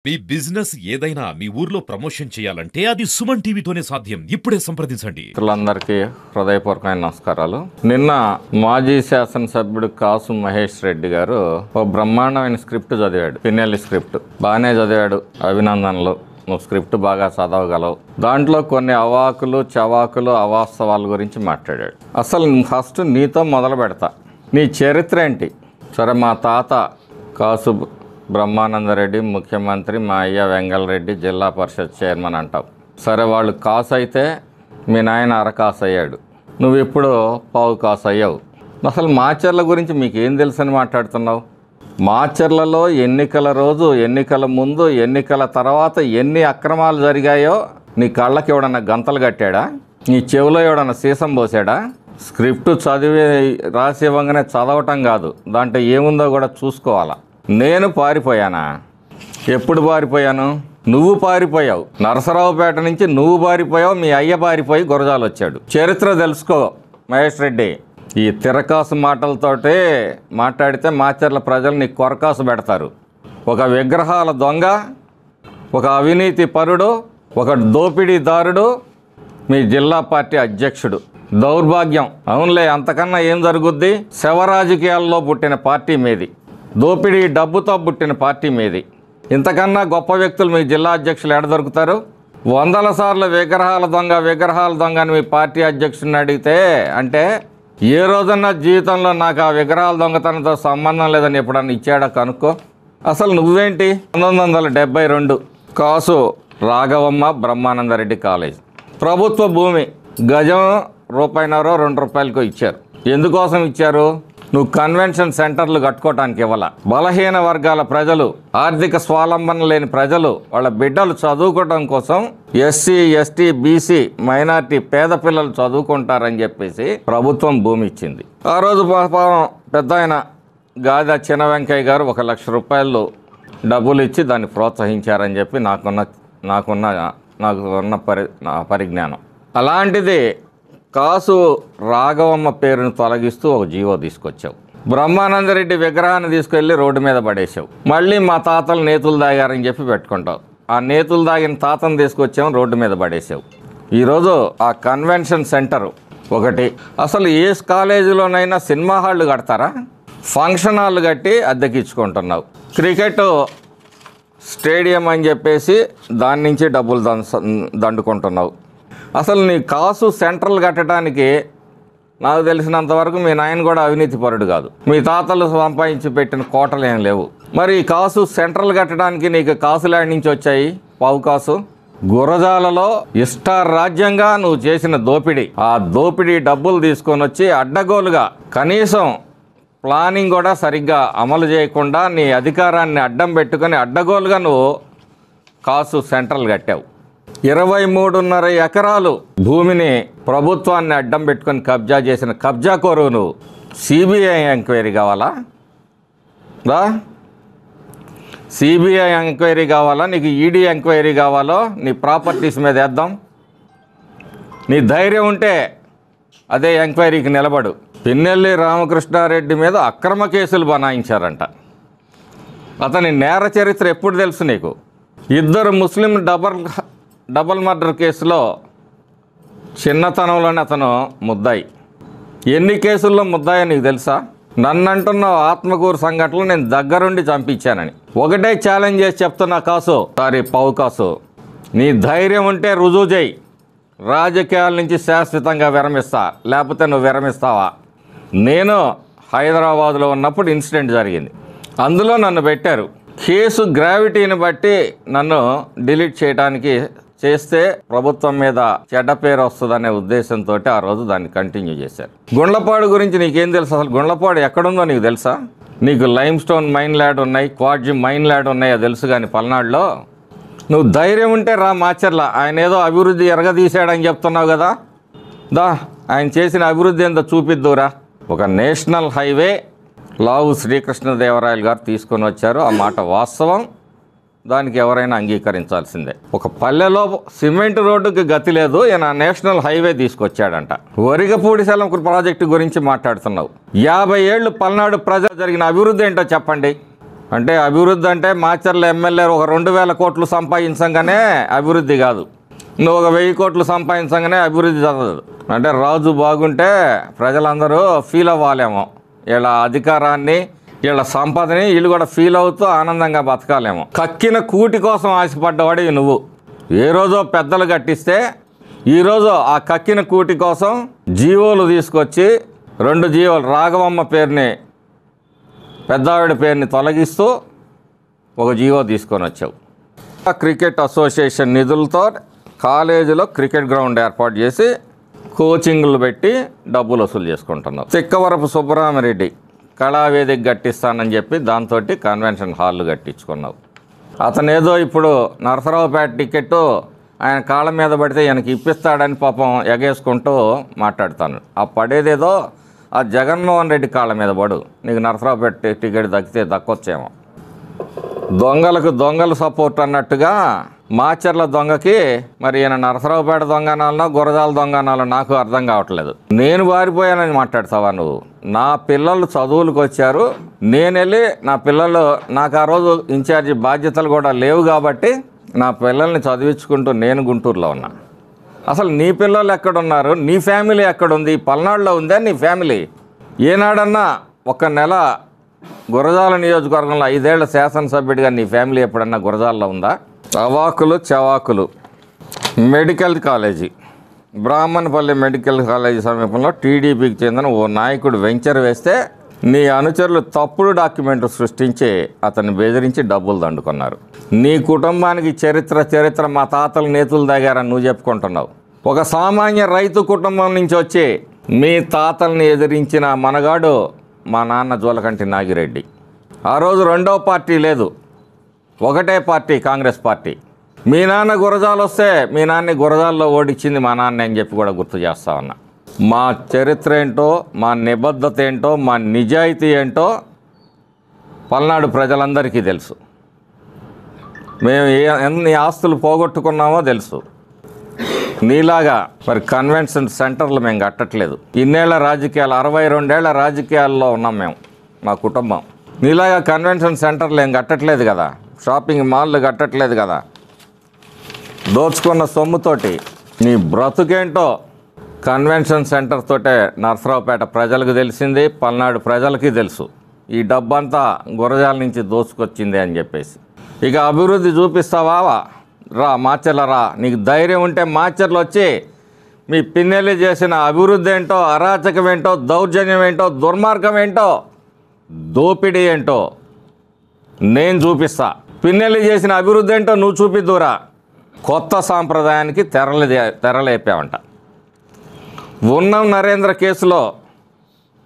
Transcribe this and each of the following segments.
మీ business ఏదైనా మీ ఊర్లో promotion చేయాలంటే అది సుమన్ టీవీతోనే సాధ్యం. ఇప్పుడే సంప్రదించండి. మిత్రులందరికీ హృదయపూర్వకమైన నమస్కారాలు. నిన్న మాజీ శాసనసభ్యుడు కాసు మహేష్ రెడ్డి గారు ఓ బ్రహ్మాండమైన స్క్రిప్ట్ చదివాడు. పిన్నెల్లి స్క్రిప్ట్ బాగానే చదివాడు, అభినందనలు. నువ్వు స్క్రిప్ట్ బాగా చదవగలవు. దాంట్లో కొన్ని అవాకులు చవాకులు అవాస్తవాల గురించి మాట్లాడాడు. అసలు ఫస్ట్ నీతో మొదలు పెడతా. నీ చరిత్ర ఏంటి? సరే, మా తాత కాసు బ్రహ్మానందరెడ్డి ముఖ్యమంత్రి, మా అయ్య వెంగళరెడ్డి జిల్లా పరిషత్ చైర్మన్ అంటావు. సరే, వాళ్ళు కాసు అయితే మీ నాయన అరకాసు అయ్యాడు, నువ్వు ఇప్పుడు పావు కాసు అయ్యావు. అసలు మాచర్ల గురించి మీకు ఏం తెలుసని మాట్లాడుతున్నావు? మాచర్లలో ఎన్నికల రోజు, ఎన్నికల ముందు, ఎన్నికల తర్వాత ఎన్ని అక్రమాలు జరిగాయో నీ కళ్ళకి ఎవడన్నా గంతలు కట్టాడా? నీ చెవిలో ఎవడన్నా సీసం పోసాడా? స్క్రిప్ట్ చదివి రాసి ఇవ్వగానే చదవటం కాదు, దాంట్లో ఏముందో కూడా చూసుకోవాలా. నేను పారిపోయానా? ఎప్పుడు పారిపోయాను? నువ్వు పారిపోయావు. నరసరావుపేట నుంచి నువ్వు పారిపోయావు, మీ అయ్య పారిపోయి గురజాలు వచ్చాడు. చరిత్ర తెలుసుకో మహేష్ రెడ్డి. ఈ తిరకాసు మాటలతోటే మాట్లాడితే మాచర్ల ప్రజలు నీకు కొరకాసు పెడతారు. ఒక విగ్రహాల దొంగ, ఒక అవినీతి పరుడు, ఒక దోపిడీదారుడు మీ జిల్లా పార్టీ అధ్యక్షుడు. దౌర్భాగ్యం. అవునులే, అంతకన్నా ఏం జరుగుద్ది? శవ రాజకీయాల్లో పుట్టిన పార్టీ మీది, దోపిడీ డబ్బుతో పుట్టిన పార్టీ మీది. ఇంతకన్నా గొప్ప వ్యక్తులు మీ జిల్లా అధ్యక్షులు ఎక్కడ దొరుకుతారు? 100 సార్లు విగ్రహాల దొంగ అని మీ పార్టీ అధ్యక్షుడిని అడిగితే, అంటే ఏ రోజన్నా జీవితంలో నాకు ఆ విగ్రహాల దొంగతనంతో సంబంధం లేదని ఎప్పుడన్నా ఇచ్చాడా కనుక్కో. అసలు నువ్వేంటి? 1972 కాసు రాఘవమ్మ బ్రహ్మానందరెడ్డి కాలేజ్ ప్రభుత్వ భూమి, గజం ₹1.5-2 ఇచ్చారు. ఎందుకోసం ఇచ్చారు? నువ్వు కన్వెన్షన్ సెంటర్లు కట్టుకోవటానికి ఇవ్వాల. బలహీన వర్గాల ప్రజలు, ఆర్థిక స్వావలంబన లేని ప్రజలు, వాళ్ళ బిడ్డలు చదువుకోవడం కోసం, ఎస్సీ ఎస్టీ బీసీ మైనార్టీ పేద పిల్లలు చదువుకుంటారని చెప్పేసి ప్రభుత్వం భూమి ఇచ్చింది. ఆ రోజు పాపం పెద్ద ఆయన గాదా చిన్న వెంకయ్య గారు ₹1,00,000 డబ్బులు ఇచ్చి దాన్ని ప్రోత్సహించారని చెప్పి నాకున్న పరిజ్ఞానం. అలాంటిది కాసు రాఘవమ్మ పేరును తొలగిస్తూ ఒక జీవో తీసుకొచ్చావు. బ్రహ్మానందరెడ్డి విగ్రహాన్ని తీసుకెళ్లి రోడ్డు మీద పడేసావు. మళ్ళీ మా తాతలు నేతులు దాగారని చెప్పి పెట్టుకుంటావు. ఆ నేతులు దాగిన తాతను తీసుకొచ్చాము, రోడ్డు మీద పడేసావు. ఈరోజు ఆ కన్వెన్షన్ సెంటరు ఒకటి. అసలు ఏ కాలేజీలోనైనా సినిమా హాళ్ళు కడతారా? ఫంక్షన్ హాళ్ళు కట్టి అద్దెకిచ్చుకుంటున్నావు. క్రికెట్ స్టేడియం అని చెప్పేసి దాని నుంచి డబ్బులు దండుకుంటున్నావు. అసలు నీ కాసు సెంట్రల్ కట్టడానికి నాకు తెలిసినంతవరకు మీ నాయన కూడా అవినీతి పరుడు కాదు. మీ తాతలు సంపాదించి పెట్టిన కోటలు ఏం లేవు. మరి కాసు సెంట్రల్ కట్టడానికి నీకు కాసు ల్యాండ్ నుంచి వచ్చాయి పావు కాసు. గురజాలలో ఇష్టారాజ్యంగా నువ్వు చేసిన దోపిడీ, ఆ దోపిడీ డబ్బులు తీసుకొని వచ్చి అడ్డగోలుగా, కనీసం ప్లానింగ్ కూడా సరిగ్గా అమలు చేయకుండా నీ అధికారాన్ని అడ్డం పెట్టుకొని అడ్డగోలుగా నువ్వు కాసు సెంట్రల్ కట్టావు. 23.5 ఎకరాలు భూమిని ప్రభుత్వాన్ని అడ్డం పెట్టుకొని కబ్జా చేసిన కబ్జాకోరువు నువ్వు. సిబిఐ ఎంక్వైరీ కావాలా? సిబిఐ ఎంక్వైరీ కావాలా? నీకు ఈడీ ఎంక్వైరీ కావాలో? నీ ప్రాపర్టీస్ మీద వేద్దాం. నీ ధైర్యం ఉంటే అదే ఎంక్వైరీకి నిలబడు. పిన్నెల్లి రామకృష్ణారెడ్డి మీద అక్రమ కేసులు బనాయించారంట. అతని నేర చరిత్ర ఎప్పుడు తెలుసు నీకు? 2 ముస్లిం డబల్ మర్డర్ కేసులో చిన్నతనంలోనే అతను ముద్దాయి. ఎన్ని కేసుల్లో ముద్దాయో నీకు తెలుసా? నన్నంటున్న ఆత్మకూరు సంఘటనలు నేను దగ్గరుండి చంపించానని ఒకటే ఛాలెంజ్ చేసి చెప్తున్నా కాసు, పావు కాసు. నీ ధైర్యం ఉంటే రుజువు చేయి. రాజకీయాల నుంచి శాశ్వతంగా విరమిస్తా, లేకపోతే నువ్వు విరమిస్తావా? నేను హైదరాబాద్లో ఉన్నప్పుడు ఇన్సిడెంట్ జరిగింది, అందులో నన్ను పెట్టారు. కేసు గ్రావిటీని బట్టి నన్ను డిలీట్ చేయడానికి చేస్తే ప్రభుత్వం మీద చెడ్డ పేరు వస్తుందనే ఉద్దేశంతో ఆ రోజు దాన్ని కంటిన్యూ చేశారు. గుండ్లపాడు గురించి నీకేం తెలుసు? అసలు గుండ్లపాడు ఎక్కడుందో నీకు తెలుసా? నీకు లైమ్ స్టోన్ మైన్ ల్యాడ్ ఉన్నాయి, క్వాడ్జి మైన్ ల్యాడ్ ఉన్నాయో తెలుసు, కానీ పల్నాడులో నువ్వు ధైర్యం ఉంటే రా మాచర్ల. ఆయన ఏదో అభివృద్ధి ఎరగదీశాడని చెప్తున్నావు కదా, ఆయన చేసిన అభివృద్ధి ఏందో చూపిద్దురా. ఒక నేషనల్ హైవే లావు శ్రీకృష్ణదేవరాయలు గారు తీసుకొని వచ్చారు, ఆ మాట వాస్తవం. దానికి ఎవరైనా అంగీకరించాల్సిందే. ఒక పల్లెలో సిమెంట్ రోడ్డుకి గతి లేదు, ఈయన నేషనల్ హైవే తీసుకొచ్చాడంట. వరిగపూడి సెలం ప్రాజెక్టు గురించి మాట్లాడుతున్నావు. 50 ఏళ్ళు పల్నాడు ప్రజలు జరిగిన అభివృద్ధి ఏంటో చెప్పండి. అంటే అభివృద్ధి అంటే మాచర్ల ఎమ్మెల్యే ఒక 2,000 కోట్లు సంపాదించగానే అభివృద్ధి కాదు, నువ్వు ఒక 1000 కోట్లు సంపాదించగానే అభివృద్ధి జరగదు. అంటే రాజు బాగుంటే ప్రజలందరూ ఫీల్ అవ్వాలేమో, వీళ్ళ అధికారాన్ని వీళ్ళ సంపదని వీళ్ళు కూడా ఫీల్ అవుతూ ఆనందంగా బతకాలేమో. కక్కిన కూటి కోసం ఆశపడ్డవాడివి నువ్వు. ఏ రోజో పెద్దలు కట్టిస్తే ఈరోజు ఆ కక్కిన కూటి కోసం జీవోలు తీసుకొచ్చి 2 జీవోలు రాఘవమ్మ పేరుని పెద్దావిడ పేరుని తొలగిస్తూ ఒక జీవో తీసుకొని వచ్చావు. క్రికెట్ అసోసియేషన్ నిధులతో కాలేజీలో క్రికెట్ గ్రౌండ్ ఏర్పాటు చేసి కోచింగ్లు పెట్టి డబ్బులు వసూలు చేసుకుంటున్నావు. తిక్కవరపు సుబ్బరామిరెడ్డి కళావేదిక కట్టిస్తానని చెప్పి దాంతో కన్వెన్షన్ హాల్ కట్టించుకున్నావు. అతనేదో ఇప్పుడు నరసరావుపేట టికెట్టు ఆయన కాళ్ళ మీద పడితే ఆయనకి ఇప్పిస్తాడని పాపం ఎగేసుకుంటూ మాట్లాడుతాను. ఆ పడేదేదో ఆ జగన్మోహన్ రెడ్డి కాళ్ళ మీద పడు, నీకు నరసరావుపేట టికెట్ దక్కొచ్చేమో. దొంగలకు దొంగలు సపోర్ట్ అన్నట్టుగా మాచర్ల దొంగకి మరి ఈయన నరసరావుపేట దొంగనాలనో గురజాల దొంగనాలో నాకు అర్థం కావట్లేదు. నేను వారిపోయానని మాట్లాడతావా నువ్వు? నా పిల్లలు చదువులకు వచ్చారు, నేను వెళ్ళి నా పిల్లలు, నాకు ఆ రోజు ఇన్ఛార్జి బాధ్యతలు కూడా లేవు కాబట్టి నా పిల్లల్ని చదివించుకుంటూ నేను గుంటూరులో ఉన్నా. అసలు నీ పిల్లలు ఎక్కడున్నారు? నీ ఫ్యామిలీ ఎక్కడుంది? పల్నాడులో ఉందా నీ ఫ్యామిలీ? ఏనాడన్నా ఒక నెల గురజాల నియోజకవర్గంలో 5 ఏళ్ల శాసనసభ్యుడిగా నీ ఫ్యామిలీ ఎప్పుడన్నా గురజాలలో ఉందా? అవాకులు చవాకులు. Medical college, Brahmanapalli medical college సమీపంలో టీడీపీకి చెందిన ఓ నాయకుడు వెంచర్ వేస్తే నీ అనుచరులు తప్పుడు డాక్యుమెంట్ సృష్టించి అతన్ని బెదిరించి డబ్బులు దండుకున్నారు. నీ కుటుంబానికి చరిత్ర మా తాతలు నేతులు దాగారని నువ్వు చెప్పుకుంటున్నావు. ఒక సామాన్య రైతు కుటుంబం నుంచి వచ్చి మీ తాతల్ని ఎదిరించిన మనగాడు మా నాన్న జోలకంటి నాగిరెడ్డి. ఆ రోజు 2వ పార్టీ లేదు, ఒకటే పార్టీ, కాంగ్రెస్ పార్టీ. మీ నాన్న గురజాలు వస్తే మీ నాన్ని గురజాల్లో ఓడించింది మా నాన్న అని చెప్పి కూడా గుర్తు చేస్తా ఉన్నా. మా చరిత్ర ఏంటో, మా నిబద్ధత ఏంటో, మా నిజాయితీ ఏంటో పల్నాడు ప్రజలందరికీ తెలుసు. మేము ఎన్ని ఆస్తులు పోగొట్టుకున్నామో తెలుసు. నీలాగా మరి కన్వెన్షన్ సెంటర్లు మేము కట్టట్లేదు. ఇన్నేళ్ల రాజకీయాలు, 62 ఏళ్ల రాజకీయాల్లో ఉన్నాం మేము, మా కుటుంబం. నీలాగా కన్వెన్షన్ సెంటర్లు ఏం కట్టట్లేదు కదా, షాపింగ్ మాల్లు కట్టట్లేదు కదా. దోచుకున్న సొమ్ముతోటి నీ బ్రతుకేంటో కన్వెన్షన్ సెంటర్ తోటే నరసరావుపేట ప్రజలకు తెలిసింది, పల్నాడు ప్రజలకి తెలుసు. ఈ డబ్బంతా గురజాల నుంచి దోచుకొచ్చింది అని చెప్పేసి. ఇక అభివృద్ధి చూపిస్తావా? రా మాచర్ల రా, నీకు ధైర్యం ఉంటే మాచర్లు వచ్చి మీ పిన్నెల్లి చేసిన అభివృద్ధి ఏంటో, అరాచకం ఏంటో, దౌర్జన్యం ఏంటో, దుర్మార్గం ఏంటో, దోపిడీ ఏంటో నేను చూపిస్తా. పిన్నెల్లి చేసిన అభివృద్ధి ఏంటో నువ్వు చూపిద్దురా. కొత్త సాంప్రదాయానికి తెరలేపావంట. ఉన్నం నరేంద్ర కేసులో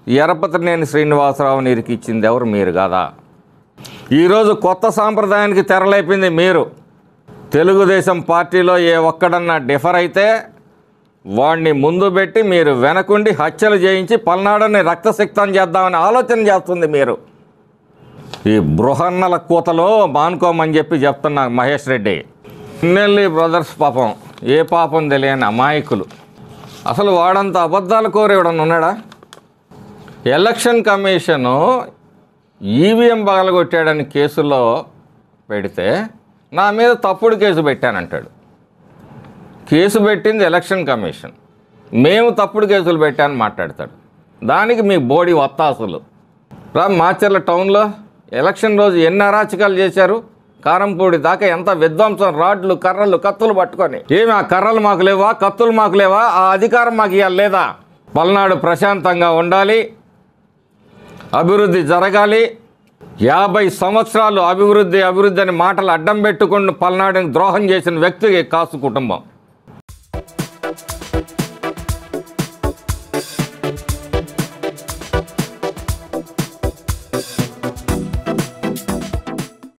ఎరపతినేని శ్రీనివాసరావుని ఇరికిచ్చింది ఎవరు? మీరు కాదా? ఈరోజు కొత్త సాంప్రదాయానికి తెరలేపింది మీరు. తెలుగుదేశం పార్టీలో ఏ ఒక్కడన్నా డిఫర్ అయితే వాడిని ముందు పెట్టి మీరు వెనకుండి హత్యలు చేయించి పల్నాడుని రక్తసిక్తం చేద్దామని ఆలోచన చేస్తుంది మీరు. ఈ బృహన్నల కూతలో మానుకోమని చెప్తున్నా మహేష్ రెడ్డి. పిన్నెల్లి బ్రదర్స్ పాపం ఏ పాపం తెలియని అమాయకులు. అసలు వాడంత అబద్ధాలు కోరేవాడని ఉన్నాడా? ఎలక్షన్ కమిషను ఈవీఎం పగలగొట్టాడని కేసులో పెడితే నా మీద తప్పుడు కేసు పెట్టానంటాడు. కేసు పెట్టింది ఎలక్షన్ కమిషన్, మేము తప్పుడు కేసులు పెట్టానని మాట్లాడతాడు. దానికి మీ బోడి వత్తాసులు. మాచర్ల టౌన్లో ఎలక్షన్ రోజు ఎన్ని అరాచకాలు చేశారు? కారంపూడి దాకా ఎంత విధ్వంసం, రాడ్లు, కర్రలు, కత్తులు పట్టుకొని. ఏమి ఆ కర్రలు మాకు లేవా, కత్తులు మాకు లేవా? ఆ అధికారం మాకు ఇవ్వాలి లేదా? పల్నాడు ప్రశాంతంగా ఉండాలి, అభివృద్ధి జరగాలి. 50 సంవత్సరాలు అభివృద్ధి అని మాటలు అడ్డం పెట్టుకుని పల్నాడుని ద్రోహం చేసిన వ్యక్తి కాసు కుటుంబం.